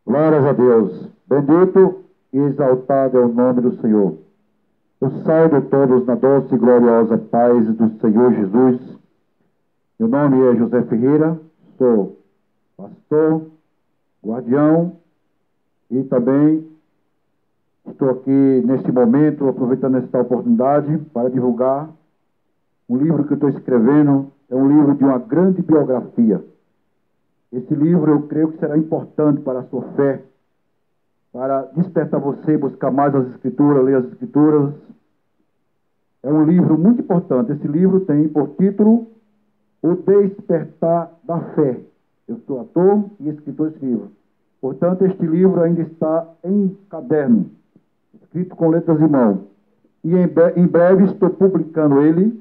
Glórias a Deus. Bendito e exaltado é o nome do Senhor. Eu saúdo todos na doce e gloriosa paz do Senhor Jesus. Meu nome é José Ferreira, sou pastor, guardião e também estou aqui neste momento, aproveitando esta oportunidade para divulgar um livro que eu estou escrevendo. É um livro de uma grande biografia. Esse livro eu creio que será importante para a sua fé, para despertar você, buscar mais as Escrituras, ler as Escrituras. É um livro muito importante. Esse livro tem por título O Despertar da Fé. Eu sou ator e escritor desse livro. Portanto, este livro ainda está em caderno, escrito com letras de mão. E em breve estou publicando ele,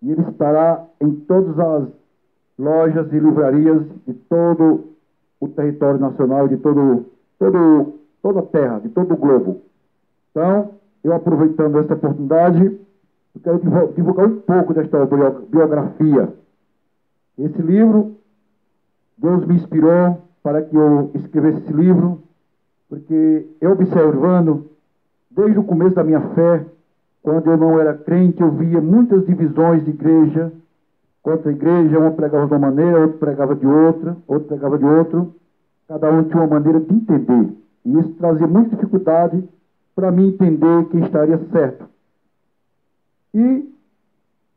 e ele estará em todas as lojas e livrarias de todo o território nacional, de toda a terra, de todo o globo. Então, eu aproveitando esta oportunidade, eu quero divulgar um pouco desta biografia. Esse livro, Deus me inspirou para que eu escrevesse esse livro, porque eu observando, desde o começo da minha fé, quando eu não era crente, eu via muitas divisões de igreja, contra a igreja, um pregava de uma maneira, outro pregava de outra, outro pregava de outro. Cada um tinha uma maneira de entender. E isso trazia muita dificuldade para mim entender quem estaria certo. E,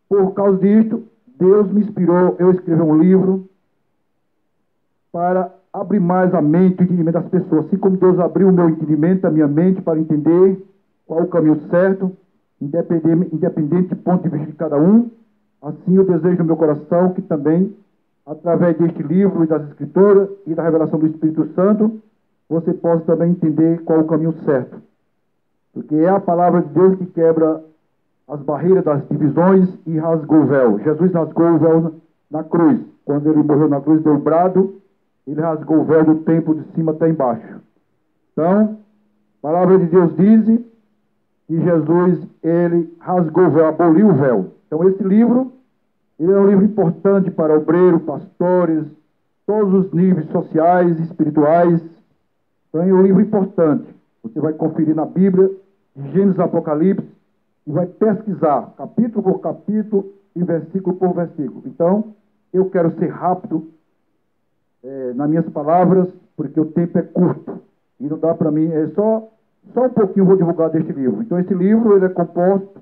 por causa disto, Deus me inspirou eu escrever um livro para abrir mais a mente e o entendimento das pessoas. Assim como Deus abriu o meu entendimento, a minha mente, para entender qual o caminho certo, independente do ponto de vista de cada um. Assim eu desejo no meu coração que também, através deste livro e das Escrituras e da revelação do Espírito Santo, você possa também entender qual o caminho certo. Porque é a palavra de Deus que quebra as barreiras das divisões e rasgou o véu. Jesus rasgou o véu na cruz. Quando ele morreu na cruz, deu um brado, ele rasgou o véu do templo de cima até embaixo. Então, a palavra de Deus diz que Jesus, ele rasgou o véu, aboliu o véu. Então, esse livro, ele é um livro importante para obreiros, pastores, todos os níveis sociais e espirituais. Então, é um livro importante. Você vai conferir na Bíblia, de Gênesis a Apocalipse, e vai pesquisar, capítulo por capítulo e versículo por versículo. Então, eu quero ser rápido nas minhas palavras, porque o tempo é curto. E não dá para mim, só um pouquinho eu vou divulgar deste livro. Então, esse livro, ele é composto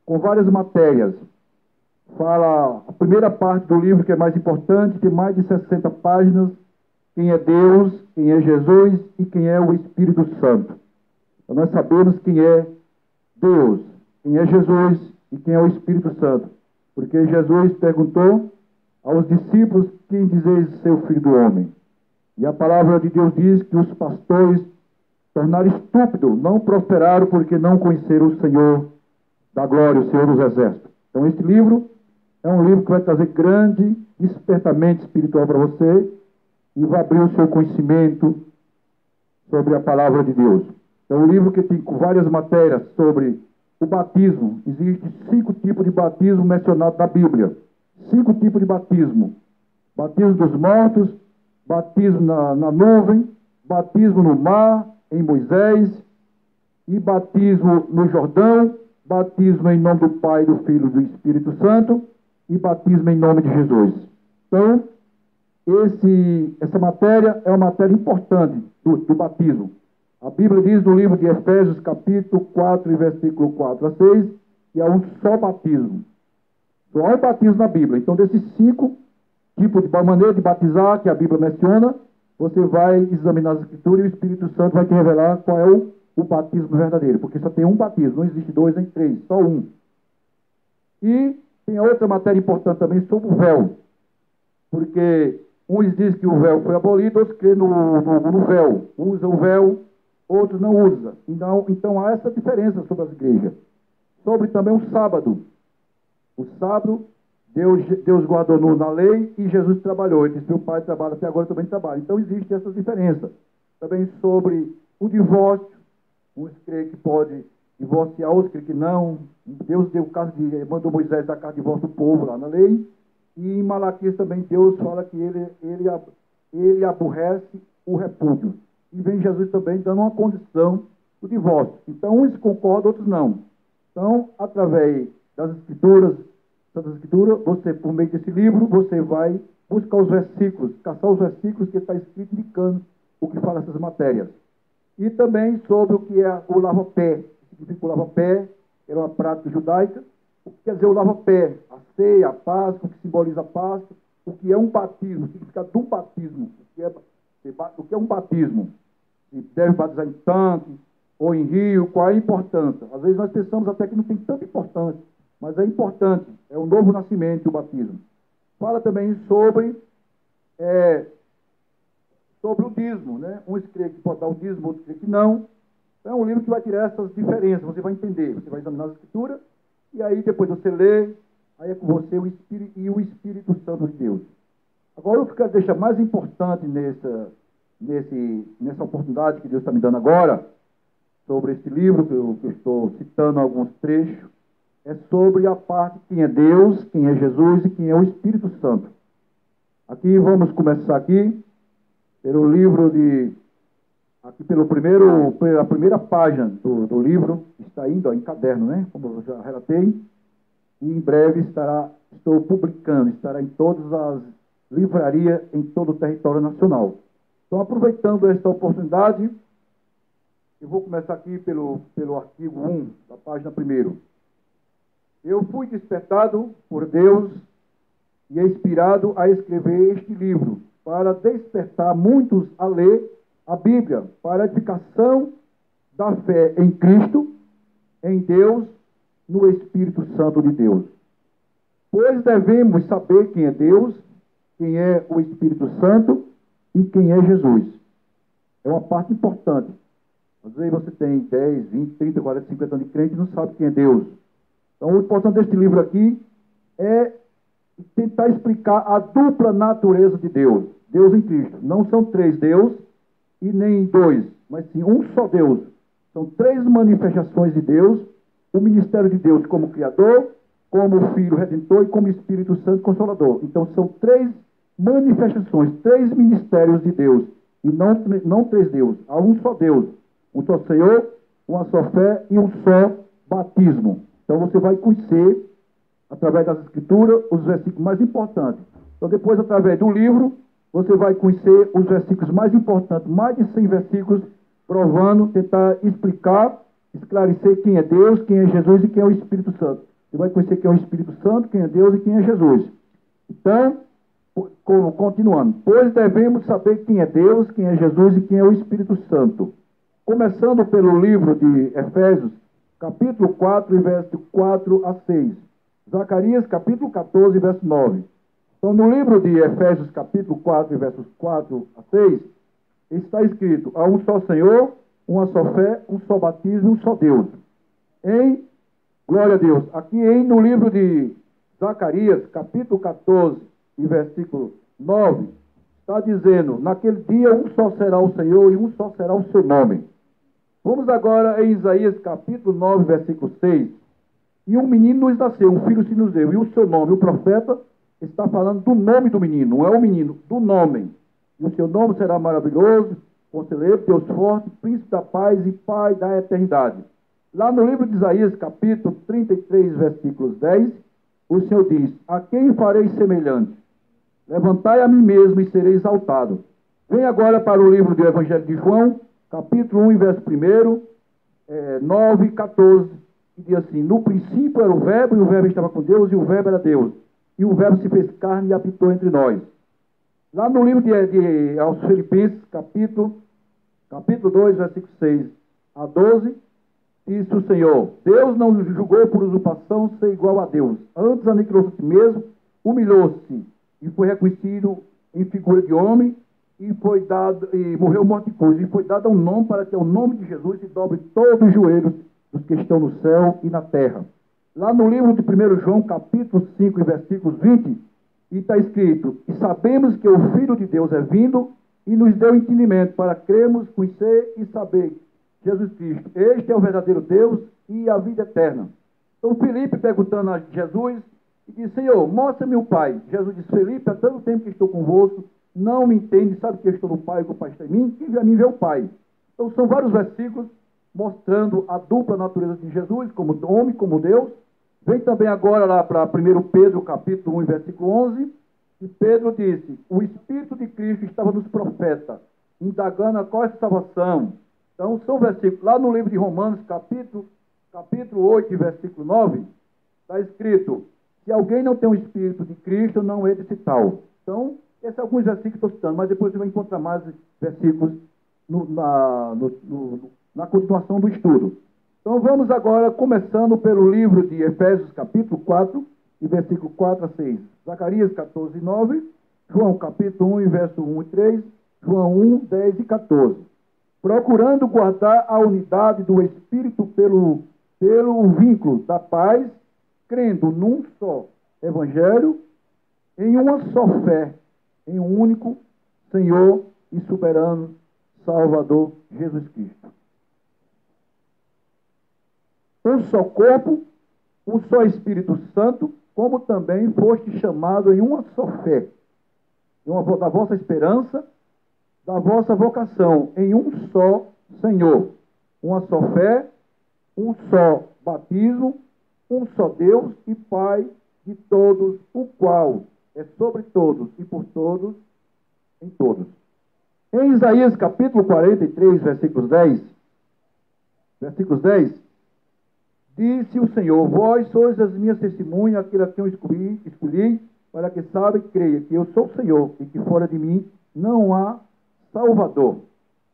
com várias matérias. Fala, a primeira parte do livro, que é mais importante, tem mais de 60 páginas, quem é Deus, quem é Jesus e quem é o Espírito Santo. Então, nós sabemos quem é Deus, quem é Jesus e quem é o Espírito Santo. Porque Jesus perguntou aos discípulos, quem dizeis ser o Filho do Homem? E a palavra de Deus diz que os pastores tornaram estúpido, não prosperaram porque não conheceram o Senhor da glória, o Senhor dos Exércitos. Então, este livro é um livro que vai trazer grande despertamento espiritual para você e vai abrir o seu conhecimento sobre a palavra de Deus. É um livro que tem várias matérias sobre o batismo. Existem 5 tipos de batismo mencionados na Bíblia. 5 tipos de batismo. Batismo dos mortos, batismo na nuvem, batismo no mar, em Moisés, e batismo no Jordão, batismo em nome do Pai, do Filho e do Espírito Santo, e batismo em nome de Jesus. Então, essa matéria é uma matéria importante do batismo. A Bíblia diz no livro de Efésios, capítulo 4, e versículo 4 a 6, que há um só batismo. Só há um batismo na Bíblia. Então, desses 5 tipos de maneira de batizar que a Bíblia menciona, você vai examinar as Escrituras e o Espírito Santo vai te revelar qual é o batismo verdadeiro. Porque só tem um batismo, não existe 2 nem 3, só um. E tem outra matéria importante também sobre o véu. Porque uns dizem que o véu foi abolido, outros creem no véu. Usam o véu, outros não usam. Então há essa diferença sobre as igrejas. Sobre também o sábado. O sábado, Deus guardou na lei e Jesus trabalhou. Ele disse, meu pai trabalha até agora, eu também trabalho. Então existe essa diferença. Também sobre o divórcio. Uns creem que pode divorciar, outros creem que não. Deus deu o caso mandou Moisés dar carta de divórcio do povo lá na lei. E em Malaquias também Deus fala que ele aborrece o repúdio. E vem Jesus também dando uma condição do divórcio. Então, uns concordam, outros não. Então, através das Escrituras, Santas Escrituras, você, por meio desse livro, você vai buscar os versículos, caçar os versículos que está escrito indicando o que fala essas matérias. E também sobre o que é o lava-pé. O que significa o lava-pé, era uma prática judaica. O que quer dizer o lava-pé? A ceia, a Páscoa, o que simboliza a Páscoa. O que é um batismo? O significado do batismo. O que é um batismo? Se deve batizar em tanque ou em rio, qual é a importância? Às vezes nós pensamos até que não tem tanta importância, mas é importante. É um novo nascimento, o batismo. Fala também sobre o dízimo, né? Uns creem que pode dar o dízimo, outros creem que não. Então é um livro que vai tirar essas diferenças, você vai entender, você vai examinar a Escritura, e aí depois você lê, aí é com você o Espírito Santo de Deus. Agora o que eu quero deixar mais importante nessa oportunidade que Deus está me dando agora, sobre esse livro, que eu estou citando alguns trechos, é sobre a parte quem é Deus, quem é Jesus e quem é o Espírito Santo. Aqui vamos começar aqui pelo livro aqui pela primeira página do livro, está indo em caderno, né? Como eu já relatei, e em breve estou publicando, estará em todas as livrarias em todo o território nacional. Então, aproveitando esta oportunidade, eu vou começar aqui pelo artigo 1, da página 1. Eu fui despertado por Deus e inspirado a escrever este livro, para despertar muitos a ler a Bíblia, para a edificação da fé em Cristo, em Deus, no Espírito Santo de Deus. Pois devemos saber quem é Deus, quem é o Espírito Santo e quem é Jesus. É uma parte importante. Às vezes você tem 10, 20, 30, 40, 50 anos de crente e não sabe quem é Deus. Então, o importante deste livro aqui é tentar explicar a dupla natureza de Deus. Deus em Cristo. Não são 3 deuses e nem 2, mas sim um só Deus. São 3 manifestações de Deus. O ministério de Deus como Criador, como Filho Redentor e como Espírito Santo Consolador. Então, são 3 manifestações, 3 ministérios de Deus. E não 3 deuses. Há um só Deus. Um só Senhor, uma só fé e um só batismo. Então você vai conhecer, através das Escrituras, os versículos mais importantes. Então depois, através do livro, você vai conhecer os versículos mais importantes, mais de 100 versículos, provando, tentar explicar, esclarecer quem é Deus, quem é Jesus e quem é o Espírito Santo. Você vai conhecer quem é o Espírito Santo, quem é Deus e quem é Jesus. Então, continuando. Pois devemos saber quem é Deus, quem é Jesus e quem é o Espírito Santo. Começando pelo livro de Efésios, capítulo 4, verso 4 a 6. Zacarias, capítulo 14, verso 9. Então, no livro de Efésios, capítulo 4, versos 4 a 6, está escrito: há um só Senhor, uma só fé, um só batismo, um só Deus. Glória a Deus. Aqui no livro de Zacarias, capítulo 14, e versículo 9, está dizendo: naquele dia um só será o Senhor e um só será o seu nome. Vamos agora em Isaías capítulo 9, versículo 6. E um menino nos nasceu, um filho se nos deu, e o seu nome, o profeta, está falando do nome do menino, não é o menino, do nome. E o seu nome será maravilhoso, conselheiro, Deus forte, príncipe da paz e pai da eternidade. Lá no livro de Isaías, capítulo 33, versículos 10, o Senhor diz: a quem farei semelhante? Levantai a mim mesmo e serei exaltado. Vem agora para o livro do Evangelho de João, capítulo 1, verso 1, 9 e 14, que diz assim: no princípio era o Verbo, e o Verbo estava com Deus, e o Verbo era Deus. E o Verbo se fez carne e habitou entre nós. Lá no livro aos Filipenses, capítulo 2, versículo 6 a 12, disse o Senhor: Deus não julgou por usurpação ser igual a Deus. Antes aniquilou-se a si mesmo, humilhou-se e foi reconhecido em figura de homem, e morreu morte de cruz. E foi dado um nome para que ao nome de Jesus se dobre todos os joelhos dos que estão no céu e na terra. Lá no livro de 1 João, capítulo 5, versículos 20, e está escrito: e sabemos que o Filho de Deus é vindo e nos deu entendimento para crermos, conhecer e saber Jesus Cristo. Este é o verdadeiro Deus e a vida eterna. Então Filipe, perguntando a Jesus, e disse: Senhor, mostra-me o Pai. Jesus disse: Filipe, há tanto tempo que estou convosco, não me entende, sabe que eu estou no Pai e que o Pai está em mim? Quem vê a mim vê o Pai. Então são vários versículos mostrando a dupla natureza de Jesus, como homem, como Deus. Vem também agora lá para 1 Pedro, capítulo 1, versículo 11, e Pedro disse: o Espírito de Cristo estava nos profetas, indagando a qual é a salvação. Então, são versículos. Lá no livro de Romanos, capítulo 8, versículo 9, está escrito: se alguém não tem o Espírito de Cristo, não é desse tal. Então, esses são alguns versículos que estou citando, mas depois você vai encontrar mais versículos na continuação do estudo. Então vamos agora, começando pelo livro de Efésios, capítulo 4, e versículo 4 a 6. Zacarias 14, 9, João capítulo 1, verso 1 e 3, João 1, 10 e 14. Procurando guardar a unidade do Espírito pelo vínculo da paz, crendo num só Evangelho, em uma só fé, em um único Senhor e soberano Salvador Jesus Cristo. Um só corpo, um só Espírito Santo, como também foste chamado em uma só fé, da vossa esperança, da vossa vocação, em um só Senhor, uma só fé, um só batismo, um só Deus e Pai de todos, o qual é sobre todos e por todos, em todos. Em Isaías capítulo 43, versículos 10, disse o Senhor: vós sois as minhas testemunhas, aquele a quem eu escolhi, para que saiba e creia que eu sou o Senhor, e que fora de mim não há Salvador.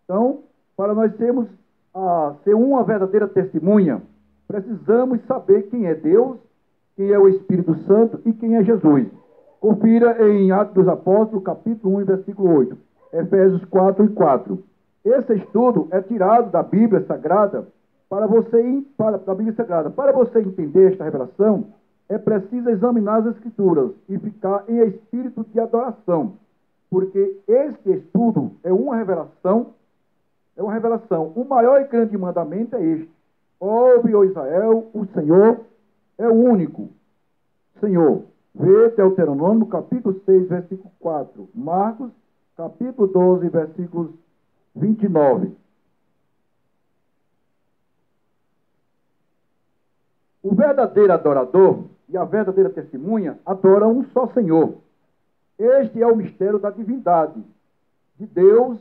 Então, para nós ser uma verdadeira testemunha, precisamos saber quem é Deus, quem é o Espírito Santo e quem é Jesus. Confira em Atos dos Apóstolos, capítulo 1, versículo 8, Efésios 4 e 4. Esse estudo é tirado da Bíblia Sagrada, da Bíblia Sagrada. Para você entender esta revelação, é preciso examinar as Escrituras e ficar em espírito de adoração, porque este estudo é uma revelação. O maior e grande mandamento é este: ouve, ó Israel, o Senhor é o único Senhor. Vê Deuteronômio, capítulo 6, versículo 4. Marcos, capítulo 12, versículos 29. O verdadeiro adorador e a verdadeira testemunha adoram um só Senhor. Este é o mistério da divindade de Deus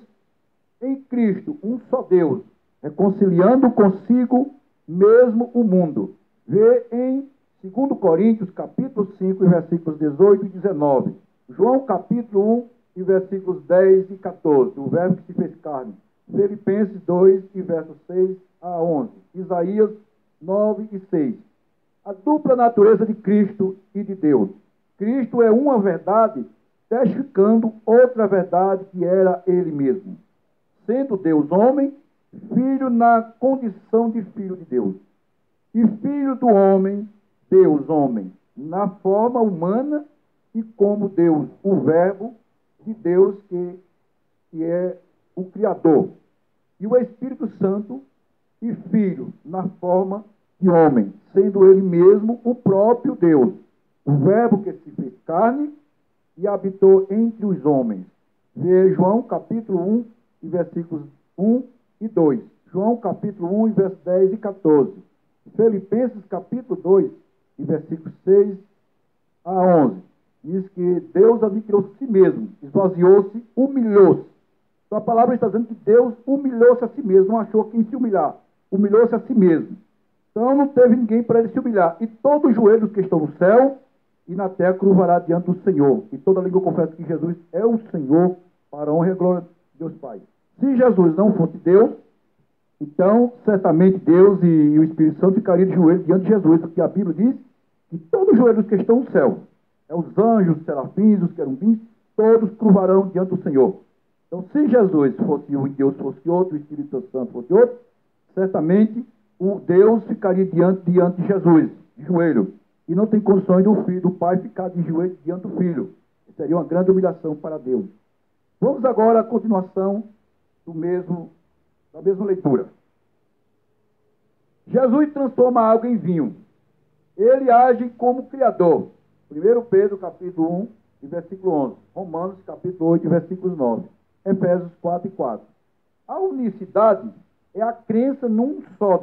em Cristo, um só Deus, reconciliando consigo mesmo o mundo. Vê em 2 Coríntios, capítulo 5, versículos 18 e 19. João, capítulo 1, e versículos 10 e 14. O verbo que se fez carne. Filipenses 2, e versos 6 a 11. Isaías 9 e 6. A dupla natureza de Cristo e de Deus. Cristo é uma verdade, testificando outra verdade que era Ele mesmo. Sendo Deus homem, filho na condição de filho de Deus. E filho do homem, Deus homem, na forma humana e como Deus, o verbo de Deus que é o Criador. E o Espírito Santo e filho na forma de homem, sendo ele mesmo o próprio Deus, o verbo que se fez carne e habitou entre os homens. Vê João capítulo 1, e versículos 1 e 2. João capítulo 1, e versos 10 e 14. Filipenses capítulo 2, e versículos 6 a 11. Diz que Deus adquiriu a si mesmo, esvaziou-se, humilhou-se. Então a palavra está dizendo que Deus humilhou-se a si mesmo, não achou quem se humilhar. Humilhou-se a si mesmo. Então não teve ninguém para ele se humilhar. E todos os joelhos que estão no céu e na terra curvará diante do Senhor. E toda língua confessa que Jesus é o Senhor, para a honra e a glória de Deus Pai. Se Jesus não fosse Deus, então certamente Deus e o Espírito Santo ficariam de joelhos diante de Jesus, porque a Bíblia diz que todos os joelhos que estão no céu, os anjos, os serafins, os querubins, todos curvarão diante do Senhor. Então, se Jesus fosse um e Deus fosse outro, o Espírito Santo fosse outro, certamente o Deus ficaria diante de Jesus, de joelho. E não tem condições do Pai ficar de joelho diante do Filho. Seria uma grande humilhação para Deus. Vamos agora à continuação da mesma leitura. Jesus transforma a água em vinho. Ele age como Criador. 1 Pedro capítulo 1, e versículo 11. Romanos capítulo 8, versículos 9. Efésios 4 e 4. A unicidade é a crença num só